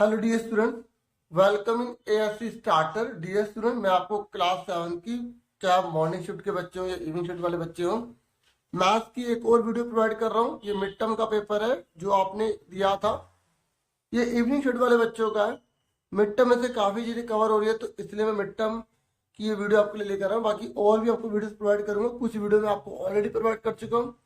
Hello dear student, welcome in ASC starter. Dear student, मैं आपको class 7 की, क्या मॉर्निंग शिफ्ट के बच्चे हो या इवनिंग शिफ्ट वाले बच्चे हो, मैथ्स की एक और वीडियो प्रोवाइड कर रहा हूँ। ये मिड टर्म का पेपर है जो आपने दिया था। ये इवनिंग शिफ्ट वाले बच्चों का है। मिड टर्म में से काफ़ी चीज़ें कवर हो रही है, तो इसलिए मैं मिड टर्म की ये वीडियो आपके लिए लेकर आ रहा हूँ। बाकी और भी आपको वीडियोस प्रोवाइड करूंगा। कुछ वीडियो में आपको ऑलरेडी प्रोवाइड कर चुका हूँ,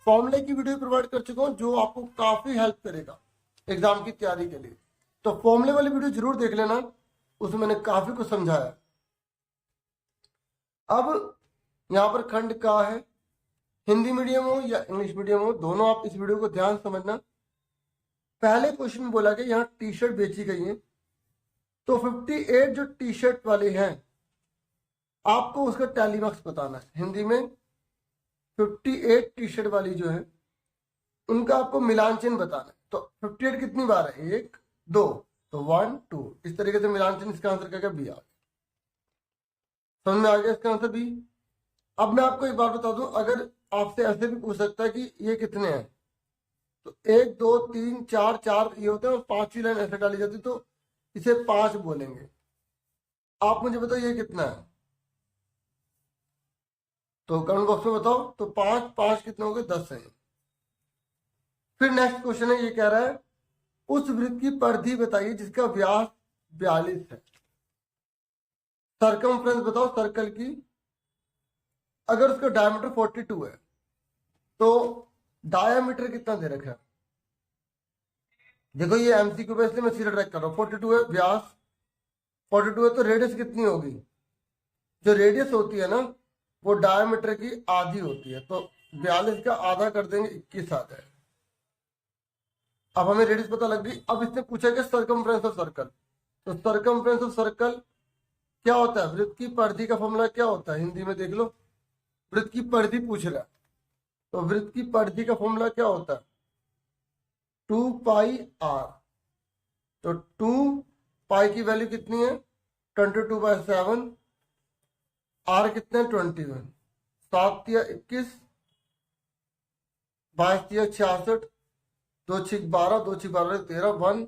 फॉर्मूले की वीडियो प्रोवाइड कर चुका हूँ जो आपको काफ़ी हेल्प करेगा एग्जाम की तैयारी के लिए। तो फॉर्मूले वाली वीडियो जरूर देख लेना, उसमें मैंने काफी कुछ समझाया। अब यहाँ पर खंड का है, हिंदी मीडियम हो या इंग्लिश मीडियम हो, दोनों आप इस वीडियो को ध्यान समझना। पहले क्वेश्चन में बोला गया यहाँ टी शर्ट बेची गई है, तो 58 जो टी शर्ट वाले हैं आपको उसका टैली मार्क्स बताना है। हिंदी में 58 टी शर्ट वाली जो है उनका आपको मिलान चिन्ह बताना है। तो 58 कितनी बार है? 1 2, तो 1 2, इस तरीके से मिलान चिन्ह। इसका आंसर क्या क्या? बी आ गया। समझ में आ गया इसका आंसर बी। अब मैं आपको एक बात बता दूं, अगर आपसे ऐसे भी पूछ सकता है कि ये कितने हैं, तो 1 2 3 4 4 ये होते हैं और 5वीं लाइन ऐसे डाली जाती है, तो इसे 5 बोलेंगे। आप मुझे बताओ ये कितना है, तो कमेंट बॉक्स में बताओ। तो 5 5 कितने हो गए? 10 है। फिर नेक्स्ट क्वेश्चन है, ये कह रहा है उस वृत्त की परिधि बताइए जिसका व्यास 42 है। सरकमफ्रेंस बताओ सर्कल की। अगर उसका डायमीटर 42 है तो डायमीटर कितना दे रखा है? देखो ये एमसीक्यू पे, इसलिए मैं सीधा ट्रैक कर रहा हूँ। 42 है व्यास, 42 है तो रेडियस कितनी होगी? जो रेडियस होती है ना वो डायमीटर की आधी होती है, तो 42 का आधा कर देंगे, 21 आता है। अब हमें रेडियस पता लग गई। अब इसने पूछा कि सर्कमफ्रेंस ऑफ सर्कल, तो सर्कमफ्रेंस ऑफ सर्कल क्या होता है? वृत्त की परिधि का फॉर्मूला क्या होता है? हिंदी में देख लो, वृत्त की परिधि पूछ रहा है, तो वृत्त की परिधि का फॉर्मूला क्या होता है? 2 पाई आर। तो 2 पाई की वैल्यू कितनी है? 22/7। आर कितने? 21। 7 या 21, 22 या 66, 2 6 12, 2 6 12 13,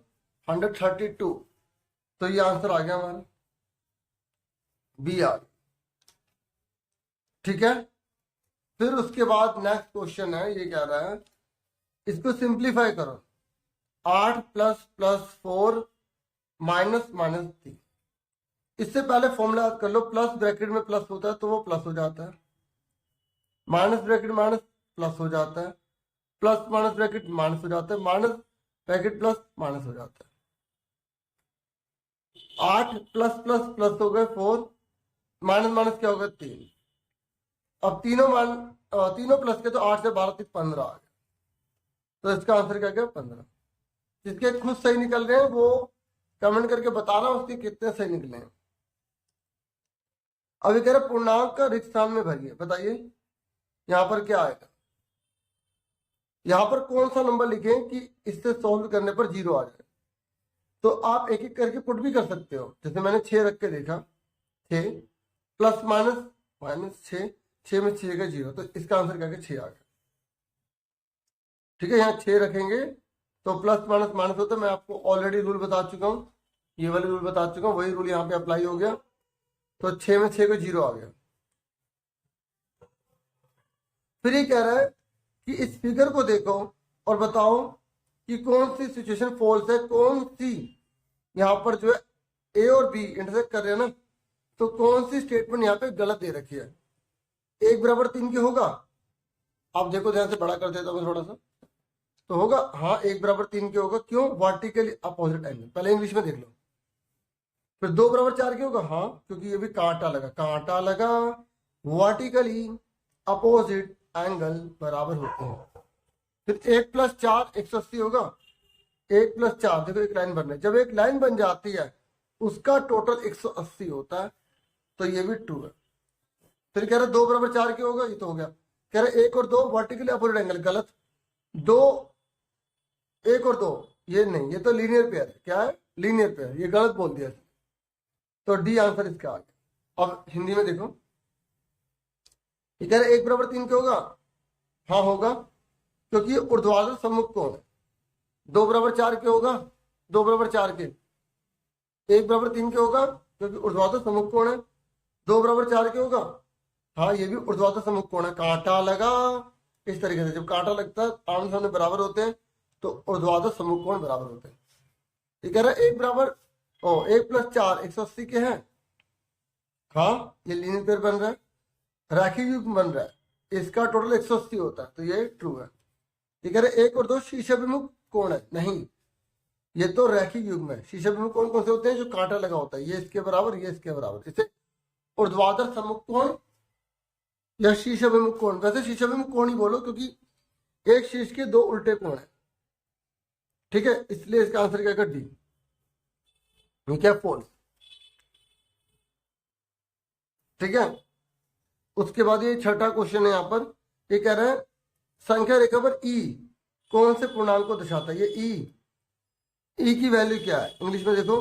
132। तो ये आंसर आ गया हमारा, बी आ गया। ठीक है। फिर उसके बाद नेक्स्ट क्वेश्चन है, ये कह रहा है इसको सिंप्लीफाई करो। 8 प्लस प्लस 4 माइनस माइनस 3। इससे पहले फॉर्मूला याद कर लो, प्लस ब्रैकेट में प्लस होता है तो वो प्लस हो जाता है, माइनस ब्रैकेट माइनस प्लस हो जाता है, प्लस माइनस ब्रैकेट माइनस हो जाता है, माइनस ब्रैकेट प्लस माइनस हो जाता है। 8 प्लस प्लस प्लस हो गए 4, माइनस माइनस क्या होगा? 3। अब तीनों प्लस के, तो 8 से 12 तक 15 आ गया। तो इसका आंसर क्या गया? 15। जिसके खुद सही निकल रहे हैं वो कमेंट करके बताना उसके कितने सही निकले हैं। अब ये कह रहे पूर्णांक का रिक्त स्थान में भरिए। बताइए यहां पर क्या आएगा? यहां पर कौन सा नंबर लिखें कि इससे सॉल्व करने पर 0 आ जाए? तो आप एक एक करके पुट भी कर सकते हो। जैसे मैंने 6 रख के देखा, 6 प्लस माइनस माइनस 6, 6 में 6 का 0, तो इसका आंसर क्या? 6 आ गया। ठीक है, यहाँ 6 रखेंगे तो प्लस माइनस माइनस होता है। मैं आपको ऑलरेडी रूल बता चुका हूँ, ये वाली रूल बता चुका हूँ, वही रूल यहाँ पे अप्लाई हो गया। तो 6 में 6 को 0 आ गया। फिर ये कह रहा है कि इस फिगर को देखो और बताओ कि कौन सी सिचुएशन फॉल्स है, कौन सी यहाँ पर जो है ए और बी इंटरसेक्ट कर रहे हैं ना, तो कौन सी स्टेटमेंट यहाँ पे गलत दे रखी है? 1 बराबर 3 के होगा? आप देखो ध्यान से, बड़ा कर देता हूँ थोड़ा सा, तो होगा हाँ 1 बराबर 3 के होगा। क्यों? Vertically opposite angle. पहले इंग्लिश में देख लो। फिर 2 बराबर 4 के होगा? हाँ, क्योंकि ये भी कांटा लगा, कांटा लगा, वर्टिकली अपोजिट एंगल बराबर होते हैं। फिर 1 प्लस 4 180 होगा। 1 प्लस 4, देखो एक लाइन बनने, जब एक लाइन बन जाती है उसका टोटल 180 होता है, तो ये भी ट्रू है। फिर कह रहे 2 बराबर 4 के होगा, ये तो हो गया। कह रहे 1 और 2 वर्टिकली अपोजिट एंगल, गलत। 2 1 और 2 ये नहीं, ये तो लीनियर पेयर है। क्या है? लीनियर पेयर, ये गलत बोल दिया। तो डी आंसर इसका आ गया। अब हिंदी में देखो, ये कह रहे 1 बराबर 3 के होगा? हाँ होगा, क्योंकि ये ऊर्ध्वाधर सम्मुख कोण है। 2 बराबर 4 के होगा? 2 बराबर 4 के, 1 बराबर 3 के होगा क्योंकि ऊर्ध्वाधर सम्मुख कोण है, 2 बराबर 4 के होगा, हाँ ये भी ऊर्ध्वाधर सम्मुख कोण है। कांटा लगा, इस तरीके से जब कांटा लगता है आमने सामने बराबर होते हैं तो ऊर्ध्वाधर सम्मुख कोण बराबर होते हैं। ये कह रहा है 1 बराबर 1 + 4 180 के हैं, हाँ ये लीनियर पेयर बन रहा है, रैखिक युग्म बन रहा है, इसका टोटल 180 होता है, तो ये ट्रू है। ये कह रहे 1 और 2 शीर्षाभिमुख कोण है, नहीं ये तो रैखिक युग्म है। शीर्षाभिमुख कोण कौन से होते हैं, जो कांटा लगा होता है, ये इसके बराबर ये इसके बराबर, इसे ऊर्ध्वाधर सम्मुख कोण या शीर्षाभिमुख कोण, वैसे शीर्षाभिमुख कोण ही बोलो क्योंकि एक शीर्ष के 2 उल्टे कोण है, ठीक है, इसलिए इसका आंसर क्या कर डी, ये क्या फोल्स, ठीक है। उसके बाद ये छठा क्वेश्चन है, यहाँ पर ये कह रहा है संख्या रेखा पर ई कौन से पूर्णांक को दर्शाता है। ये ई की वैल्यू क्या है, इंग्लिश में देखो,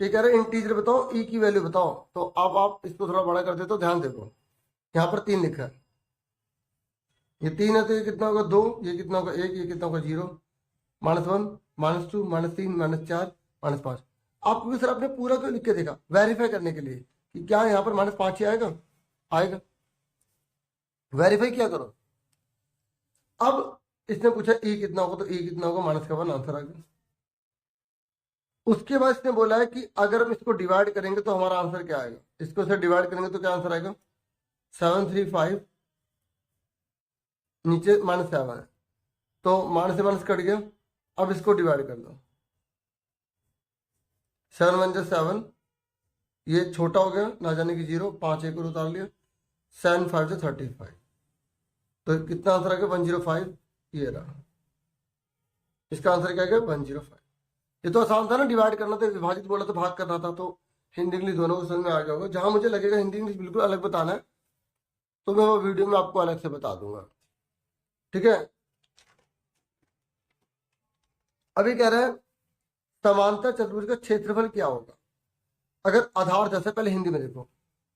ये कह रहा है इंटीजर बताओ, ई की वैल्यू बताओ। तो अब आप इसको थोड़ा बड़ा कर देते हो, ध्यान देखो यहाँ पर 3 लिखा है, ये 3 है तो ये कितना होगा 2, ये कितना होगा 1, ये कितना होगा 0, -1 -2 -3 -4 -5। आपको सर आपने पूरा क्यों लिख के देखा, वेरीफाई करने के लिए कि क्या यहाँ पर -5 ही आएगा, आएगा, वेरीफाई किया करो। अब इसने पूछा ई कितना होगा, तो ई कितना होगा -1 आंसर आ गया। उसके बाद इसने बोला है कि अगर हम इसको डिवाइड करेंगे तो हमारा आंसर क्या आएगा, इसको से डिवाइड करेंगे तो क्या आंसर आएगा 735, नीचे -7 है तो माइनस से माइनस कट गया। अब इसको डिवाइड कर दो, 7 × 1 = 7, ये छोटा हो गया ना जाने की 0, 5 एक और उतार लिया, 7 × 5 = 35, तो कितना आंसर आ गया 105, ये रहा, इसका आंसर क्या गया 105। ये तो आसान था ना, डिवाइड करना था, विभाजित बोला तो भाग करना था, तो हिंदी इंग्लिश दोनों को समझ में आ गया होगा। जहां मुझे लगेगा हिंदी इंग्लिश बिल्कुल अलग बताना है तो मैं वो वीडियो में आपको अलग से बता दूंगा, ठीक है। अभी कह रहे हैं समांतर चतुर्भुज का क्षेत्रफल क्या होगा अगर आधार 10 है, पहले हिंदी में देखो,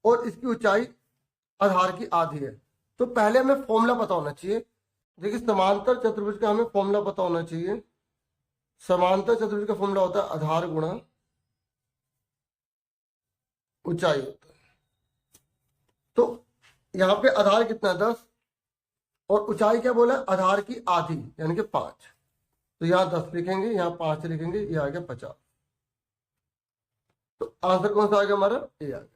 और इसकी ऊंचाई आधार की आधी है। तो पहले हमें फॉर्मूला पता होना चाहिए, देखिए समांतर चतुर्भुज का हमें फॉर्मूला पता होना चाहिए। समांतर चतुर्भुज का फॉर्मूला होता है आधार गुणा ऊंचाई होता है। तो यहाँ पे आधार कितना है 10 और ऊंचाई क्या बोला आधार की आधी यानी कि 5, तो यहाँ 10 लिखेंगे, यहाँ 5 लिखेंगे, ये आ गया 50। तो आंसर कौन सा आ गया हमारा, ये आ गया।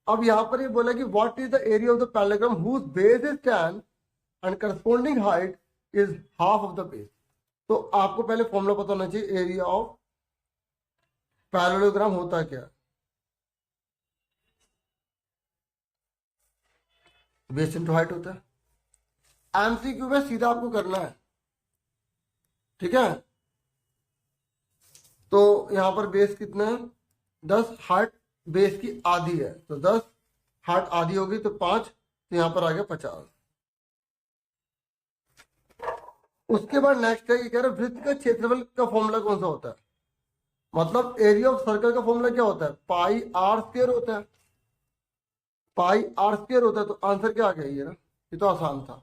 अब यहाँ पर ये बोला कि what is the area of the parallelogram whose base is 10 and corresponding height is half of the base. तो आपको पहले फॉर्मूला पता होना चाहिए, एरिया ऑफ पैरेललोग्राम होता है क्या, बेस इंटू हाइट होता है। एमसीक्यू में सीधा आपको करना है, ठीक है। तो यहां पर बेस कितना है 10, हाइट बेस की आधी है, तो 10 हाइट आधी होगी तो 5, तो यहां पर आ गया 50। उसके बाद नेक्स्ट है ये कह रहे हैं वृत्त का क्षेत्रफल का फॉर्मूला कौन सा होता है, मतलब एरिया ऑफ सर्कल का फॉर्मूला क्या होता है, पाई आर स्क्वायर होता है, पाई आर स्क्वायर होता है। तो आंसर क्या आ गया ये ना, ये तो आसान था।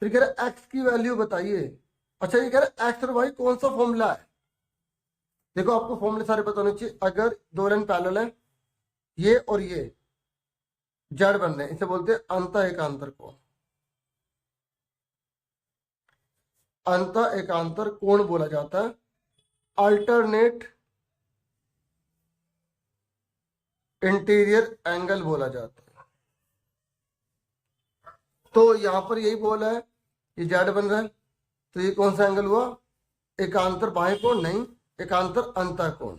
फिर कह रहे एक्स की वैल्यू बताइए। अच्छा ये कह रहे एक्स और वाई कौन सा फॉर्मूला है, देखो आपको फॉर्मूले सारे पता होने चाहिए। अगर 2 लाइन पैरेलल है, ये और ये जड़ बन रहे हैं, इसे बोलते हैं अंत एकांतर कोण। अंत एकांतर कोण बोला जाता है, अल्टरनेट इंटीरियर एंगल बोला जाता है। तो यहां पर यही बोला है, ये जेड बन रहा है, तो ये कौन सा एंगल हुआ, एकांतर बाह्य कोण नहीं, एकांतर अंतः कोण,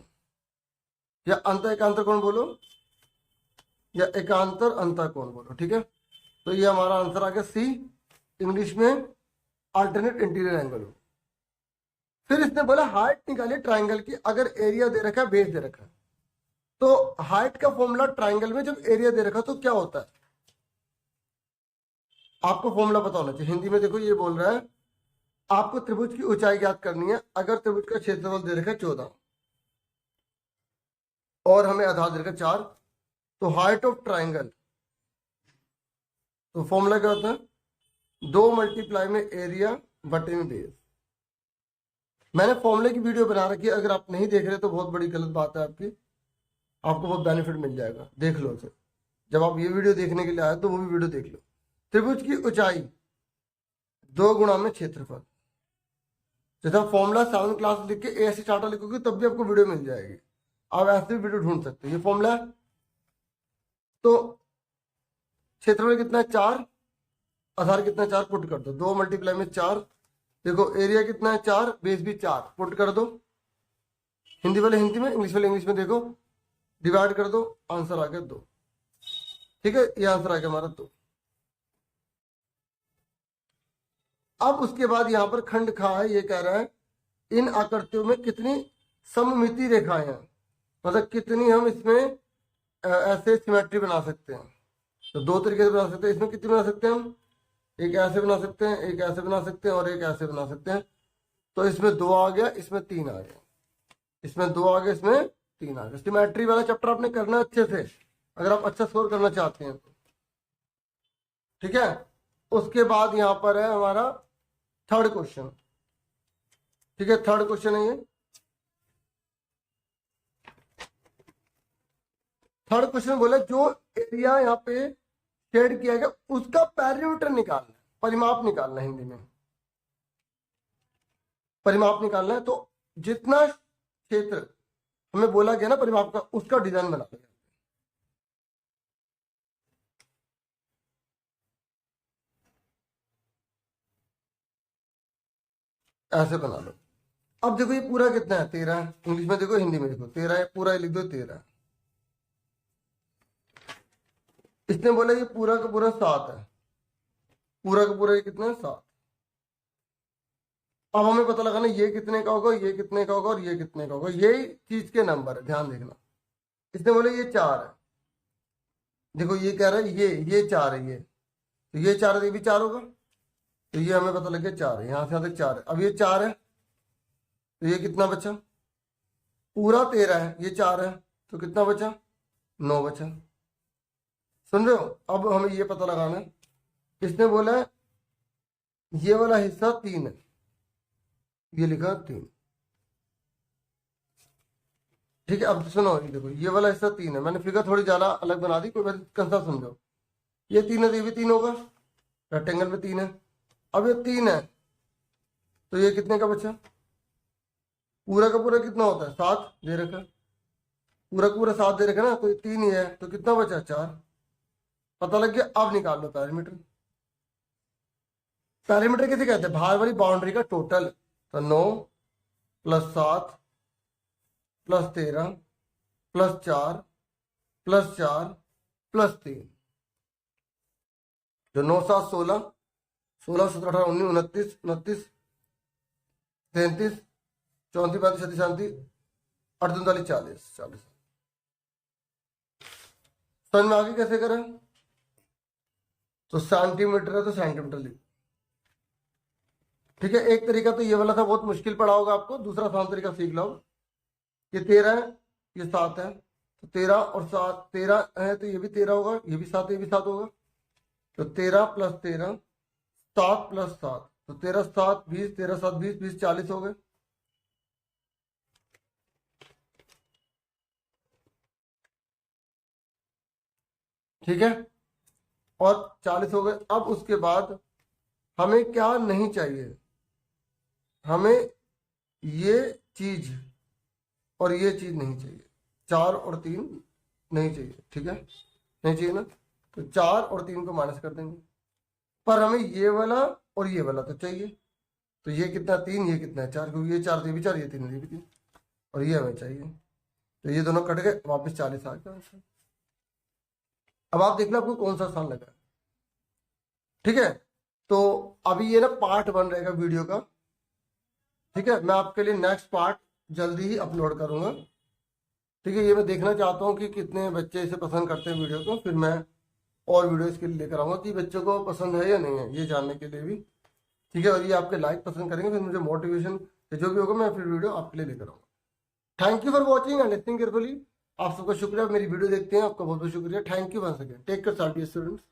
या अंतः एकांतर कोण बोलो या एकांतर अंतः कोण बोलो, ठीक है। तो ये हमारा आंसर आ गया सी, इंग्लिश में अल्टरनेट इंटीरियर एंगल हो। फिर इसने बोला हाइट निकालिए ट्राइंगल की, अगर एरिया दे रखा है बेस दे रखा है। तो हाइट का फॉर्मूला ट्राइंगल में जब एरिया दे रखा तो क्या होता है, आपको फॉर्मूला पता होना चाहिए। हिंदी में देखो ये बोल रहा है आपको त्रिभुज की ऊंचाई ज्ञात करनी है, अगर त्रिभुज का क्षेत्रफल दे रखा है 14 और हमें आधार दे रखा 4, तो हाइट ऑफ ट्राइंगल, तो फॉर्मूला क्या होता है 2 × में एरिया बटे में बेस। मैंने फॉर्मूले की वीडियो बना रखी है, अगर आप नहीं देख रहे तो बहुत बड़ी गलत बात है आपकी, आपको बहुत बेनिफिट मिल जाएगा, देख लो उसे। जब आप ये वीडियो देखने के लिए आए तो वो भी वीडियो देख लो। त्रिभुज की ऊंचाई 2 गुणा में क्षेत्रफल। जैसे फॉर्मूला 7 क्लास लिख के ऐसे चार्टा लिखोगे तब भी आपको वीडियो मिल जाएगी, आप ऐसे भी वीडियो ढूंढ सकते हो। ये फॉर्मूला है, तो क्षेत्रफल कितना है 4, आधार कितना है 4, पुट कर दो। 2 मल्टीप्लाई में 4, देखो एरिया कितना है 4, बेस भी 4, पुट कर दो। हिंदी वाले हिंदी में, इंग्लिश वाले इंग्लिश में, देखो डिवाइड कर दो, आंसर आ गया 2। ठीक है, ये आंसर आ गया हमारा 2। अब उसके बाद यहां पर खंड खा है, ये कह रहा है इन आकृतियों में कितनी सममिति रेखाएं हैं, मतलब कितनी हम इसमें ऐसे सिमेट्री बना सकते हैं। तो 2 तरीके से बना सकते हैं। इसमें कितनी बना सकते हैं हम, एक ऐसे बना सकते हैं, एक ऐसे बना सकते हैं और एक ऐसे बना सकते हैं। तो इसमें 2 आ गया, इसमें 3 आ गया, इसमें 2 आ गया, इसमें 3 आ गया। सिमेट्री वाला चैप्टर आपने करना है अच्छे से, अगर आप अच्छा स्कोर करना चाहते हैं तो। ठीक है, उसके बाद यहां पर है हमारा थर्ड क्वेश्चन। ठीक है, थर्ड क्वेश्चन है ये। थर्ड क्वेश्चन बोला जो एरिया यहाँ पे शेड किया गया उसका पेरीमीटर निकालना है, परिमाप निकालना है, हिंदी में परिमाप निकालना है। तो जितना क्षेत्र हमें बोला गया ना परिमाप का, उसका डिजाइन बना देगा। ऐसे बना लो। अब देखो ये पूरा कितना है 13 है, इंग्लिश में देखो, हिंदी में देखो 13 है, पूरा लिख दो 13। इसने बोला ये पूरा का पूरा 7 है, पूरा का पूरा ये कितना है 7। अब हमें पता लगाना ये कितने का होगा, ये कितने का होगा और ये कितने का होगा, यही चीज के नंबर है, ध्यान देखना। इसने बोला ये 4 है, देखो ये कह रहा है ये 4 है, ये तो ये 4 है, ये भी 4 होगा, तो ये हमें पता लग गया 4 है, यहां से यहां तक 4 है। अब ये 4 है तो ये कितना बचा, पूरा 13 है, ये 4 है तो कितना बचा, 9 बचा। सुन रहे हो, अब हमें ये पता लगाना है। इसने बोला है ये वाला हिस्सा 3 है, ये लिखा 3। ठीक है, अब सुनो, ये देखो ये वाला हिस्सा 3 है, मैंने फिगर थोड़ी ज्यादा अलग बना दी, कोई कंसा समझो। ये 3 है तो ये भी 3 होगा, रेक्टेंगल में 3 है। अब ये 3 है तो ये कितने का बचा, पूरा का पूरा कितना होता है 7 दे रखा, पूरा का पूरा 7 दे रखा ना, तो 3 ही है तो कितना बचा 4, पता लग गया। अब निकाल लो पैरामीटर। पैरामीटर किसे कहते हैं, बाहर वाली बाउंड्री का टोटल। तो 9 + 7 + 13 + 4 + 4 + 3, जो 9 7 16, 16 17 18 19 29 30 34 35 36 37 8 39 40 40। समझ में आगे कैसे करें, तो सेंटीमीटर है तो सेंटीमीटर लिख। ठीक है, एक तरीका तो ये वाला था, बहुत मुश्किल पड़ा होगा आपको, दूसरा आसान तरीका सीख लो। ये 13 है, ये 7 है, तो 13 और 7, 13 है तो ये भी 13 होगा, ये भी 7, ये भी 7 होगा, तो 13 + 13 7 + 7, तो 13 7 20, 13 7 20, 20 40 हो गए। ठीक है, और 40 हो गए। अब उसके बाद हमें क्या नहीं चाहिए, हमें ये चीज और ये चीज नहीं चाहिए, 4 और 3 नहीं चाहिए। ठीक है, नहीं चाहिए ना, तो 4 और 3 को माइनस कर देंगे, पर हमें ये वाला और ये वाला तो चाहिए। तो ये कितना 3, ये कितना है 4, क्योंकि ये 4 ये भी 4, ये 3 ये भी 3, और ये हमें चाहिए, तो ये दोनों कट गए, वापस 40 आ गया। अब आप देखना आपको कौन सा आसान लगा। ठीक है, तो अभी ये ना पार्ट 1 रहेगा वीडियो का। ठीक है, मैं आपके लिए नेक्स्ट पार्ट जल्दी ही अपलोड करूंगा। ठीक है, ये मैं देखना चाहता हूँ कि कितने बच्चे इसे पसंद करते हैं वीडियो को, फिर मैं और वीडियो इसके लिए लेकर आऊंगा कि बच्चों को पसंद है या नहीं है, ये जानने के लिए भी। ठीक है, और ये आपके लाइक पसंद करेंगे फिर मुझे मोटिवेशन जो भी होगा मैं फिर वीडियो आपके लिए लेकर आऊंगा। Thank you for watching and listening carefully. आप सबका शुक्रिया, मेरी वीडियो देखते हैं, आपका बहुत बहुत शुक्रिया। Thank you once again, take care students.